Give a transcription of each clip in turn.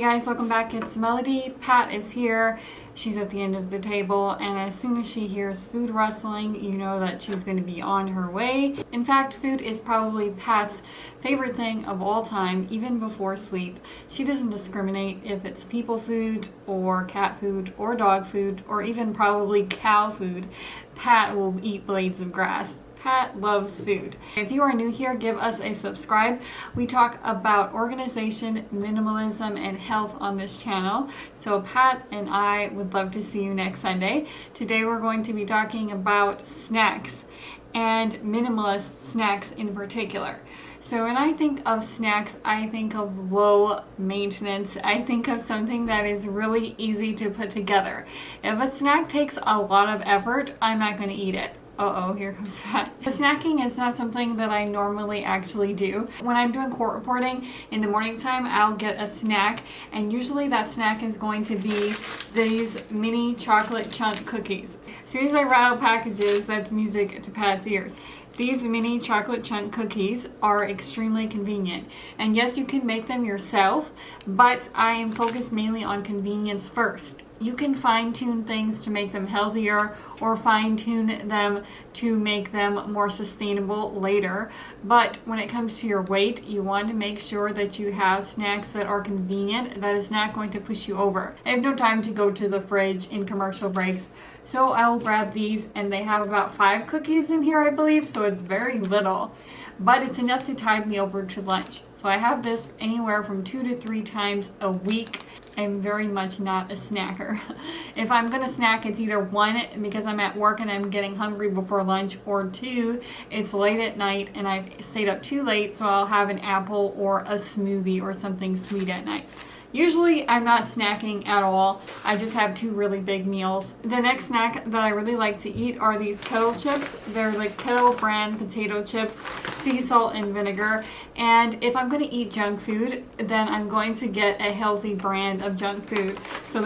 Hey guys, welcome back. It's Melody. Pat is here. She's at the end of the table, and as soon as she hears food rustling, you know that she's going to be on her way. In fact, food is probably Pat's favorite thing of all time, even before sleep. She doesn't discriminate if it's people food or cat food or dog food or even probably cow food. Pat will eat blades of grass. Pat loves food. If you are new here, give us a subscribe. We talk about organization, minimalism, and health on this channel. So Pat and I would love to see you next Sunday. Today we're going to be talking about snacks and minimalist snacks in particular. So when I think of snacks, I think of low maintenance. I think of something that is really easy to put together. If a snack takes a lot of effort, I'm not going to eat it. Uh-oh, here comes Pat. Snacking is not something that I normally actually do. When I'm doing court reporting in the morning time, I'll get a snack, and usually that snack is going to be these mini chocolate chunk cookies. As soon as I rattle packages, that's music to Pat's ears. These mini chocolate chunk cookies are extremely convenient. And yes, you can make them yourself, but I am focused mainly on convenience first. You can fine-tune things to make them healthier or fine-tune them to make them more sustainable later. But when it comes to your weight, you want to make sure that you have snacks that are convenient, that is not going to push you over. I have no time to go to the fridge in commercial breaks, so I will grab these, and they have about 5 cookies in here, I believe, so it's very little. But it's enough to tide me over to lunch. So I have this anywhere from 2 to 3 times a week. I'm very much not a snacker. If I'm gonna snack, it's either 1, because I'm at work and I'm getting hungry before lunch, or 2, it's late at night and I've stayed up too late, so I'll have an apple or a smoothie or something sweet at night. Usually I'm not snacking at all. I just have 2 really big meals. The next snack that I really like to eat are these kettle chips. They're like Kettle Brand potato chips, sea salt and vinegar. And if I'm going to eat junk food, then I'm going to get a healthy brand of junk food. So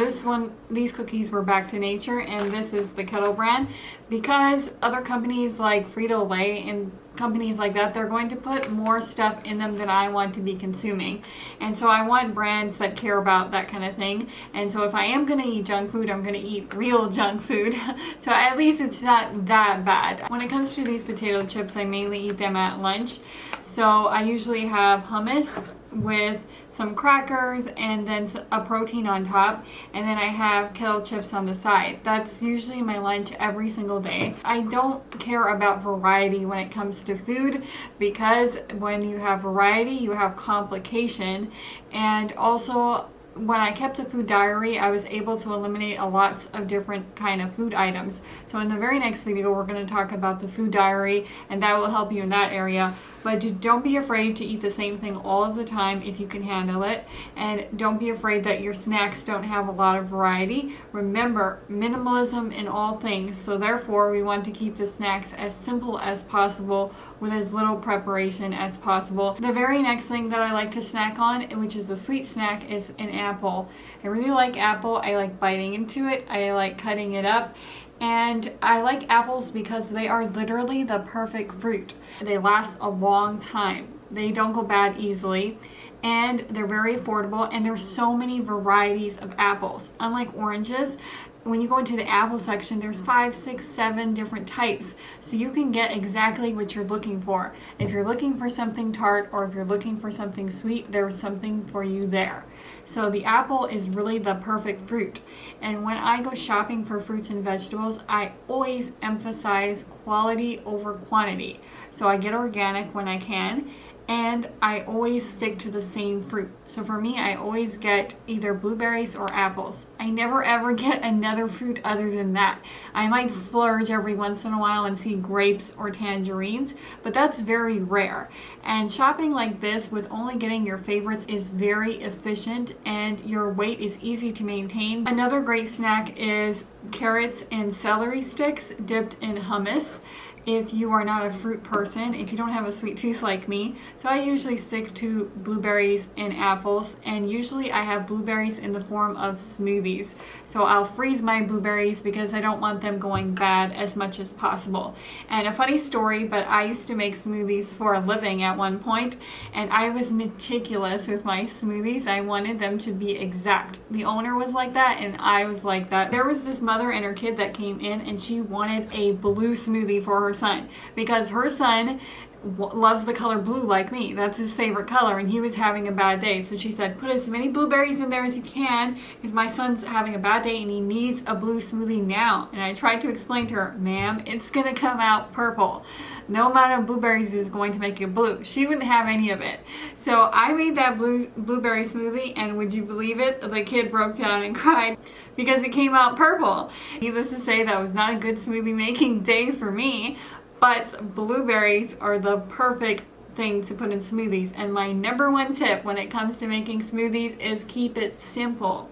these cookies were Back to Nature, and this is the Kettle Brand, because other companies like Frito-Lay and companies like that, they're going to put more stuff in them than I want to be consuming. And so I want brands that care about that kind of thing. And so if I am going to eat junk food, I'm going to eat real junk food. So at least it's not that bad. When it comes to these potato chips, I mainly eat them at lunch. So I usually have hummus with some crackers and then a protein on top, and then I have kettle chips on the side. That's usually my lunch every single day. I don't care about variety when it comes to food, because when you have variety, you have complication. And also, when I kept a food diary, I was able to eliminate a lot of different kind of food items. So in the very next video, we're going to talk about the food diary, and that will help you in that area. But don't be afraid to eat the same thing all of the time if you can handle it. And don't be afraid that your snacks don't have a lot of variety. Remember, minimalism in all things. So therefore, we want to keep the snacks as simple as possible with as little preparation as possible. The very next thing that I like to snack on, which is a sweet snack, is an apple. I really like apple. I like biting into it. I like cutting it up. And I like apples because they are literally the perfect fruit. They last a long time. They don't go bad easily. And they're very affordable. And there's so many varieties of apples. Unlike oranges, when you go into the apple section, there's 5, 6, 7 different types. So you can get exactly what you're looking for. If you're looking for something tart or if you're looking for something sweet, there's something for you there. So the apple is really the perfect fruit. And when I go shopping for fruits and vegetables, I always emphasize quality over quantity. So I get organic when I can, and I always stick to the same fruit. So for me, I always get either blueberries or apples. I never ever get another fruit other than that. I might splurge every once in a while and see grapes or tangerines, but that's very rare. And shopping like this with only getting your favorites is very efficient, and your weight is easy to maintain. Another great snack is carrots and celery sticks dipped in hummus. if you are not a fruit person, if you don't have a sweet tooth like me. So I usually stick to blueberries and apples, and usually I have blueberries in the form of smoothies. So I'll freeze my blueberries because I don't want them going bad as much as possible. And a funny story, but I used to make smoothies for a living at one point, and I was meticulous with my smoothies. I wanted them to be exact. The owner was like that, and I was like that. There was this mother and her kid that came in, and she wanted a blue smoothie for her son because her son loves the color blue like me. That's his favorite color, and he was having a bad day. So she said, put as many blueberries in there as you can because my son's having a bad day and he needs a blue smoothie now. And I tried to explain to her, ma'am, it's gonna come out purple. No amount of blueberries is going to make it blue. She wouldn't have any of it. So I made that blueberry smoothie, and would you believe it? The kid broke down and cried because it came out purple. Needless to say, that was not a good smoothie making day for me. But blueberries are the perfect thing to put in smoothies. And my number one tip when it comes to making smoothies is keep it simple.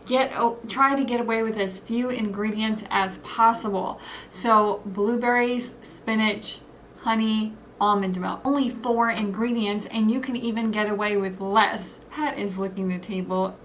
Try to get away with as few ingredients as possible. So blueberries, spinach, honey, almond milk. Only 4 ingredients, and you can even get away with less. Pat is licking the table.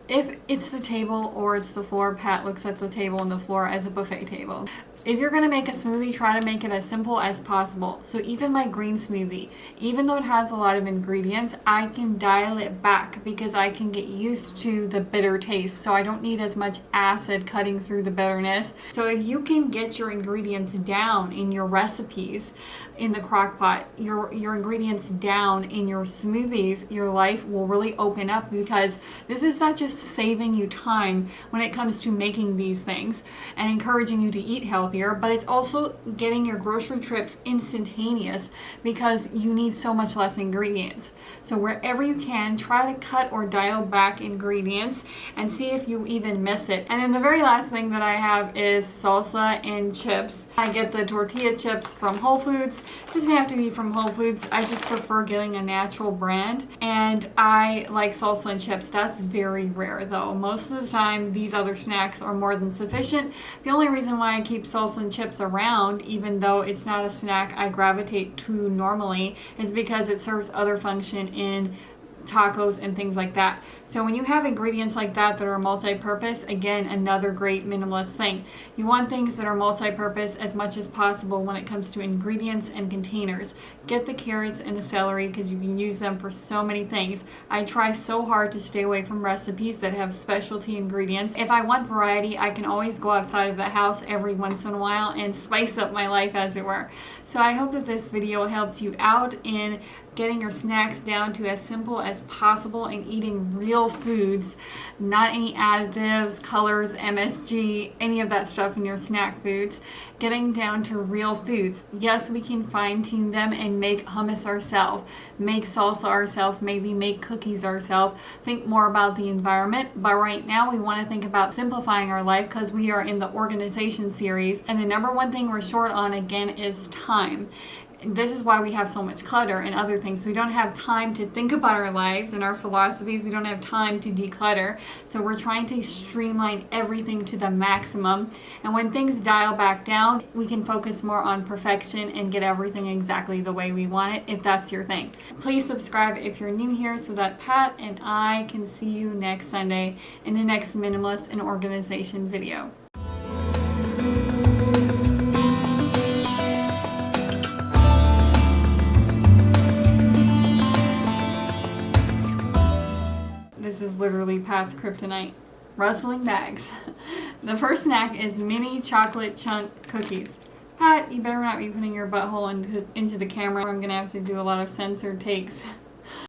If it's the table or it's the floor, Pat looks at the table and the floor as a buffet table. If you're going to make a smoothie, try to make it as simple as possible. So even my green smoothie, even though it has a lot of ingredients, I can dial it back because I can get used to the bitter taste. So I don't need as much acid cutting through the bitterness. So if you can get your ingredients down in your recipes in the crock pot, your ingredients down in your smoothies, your life will really open up, because this is not just saving you time when it comes to making these things and encouraging you to eat healthier, but it's also getting your grocery trips instantaneous because you need so much less ingredients. So wherever you can, try to cut or dial back ingredients and see if you even miss it. And then the very last thing that I have is salsa and chips. I get the tortilla chips from Whole Foods. It doesn't have to be from Whole Foods. I just prefer getting a natural brand. And I like salsa and chips. That's very rare though. Most of the time these other snacks are more than sufficient. The only reason why I keep salsa and chips around, even though it's not a snack I gravitate to normally, is because it serves other function in tacos and things like that. So when you have ingredients like that are multi-purpose, again, another great minimalist thing. You want things that are multi-purpose as much as possible when it comes to ingredients and containers. Get the carrots and the celery because you can use them for so many things. I try so hard to stay away from recipes that have specialty ingredients. If I want variety, I can always go outside of the house every once in a while and spice up my life, as it were. So I hope that this video helped you out in getting your snacks down to as simple as possible and eating real foods, not any additives, colors, MSG, any of that stuff in your snack foods. Getting down to real foods. Yes, we can fine tune them and make hummus ourselves, make salsa ourselves, maybe make cookies ourselves, think more about the environment. But right now we want to think about simplifying our life because we are in the organization series, and the number one thing we're short on again is time. This is why we have so much clutter and other things. We don't have time to think about our lives and our philosophies. We don't have time to declutter. So we're trying to streamline everything to the maximum. And when things dial back down, we can focus more on perfection and get everything exactly the way we want it, if that's your thing. Please subscribe if you're new here so that Pat and I can see you next Sunday in the next Minimalist and Organization video. This is literally Pat's kryptonite. Rustling bags. The first snack is mini chocolate chunk cookies. Pat, you better not be putting your butthole into the camera. I'm gonna have to do a lot of censored takes.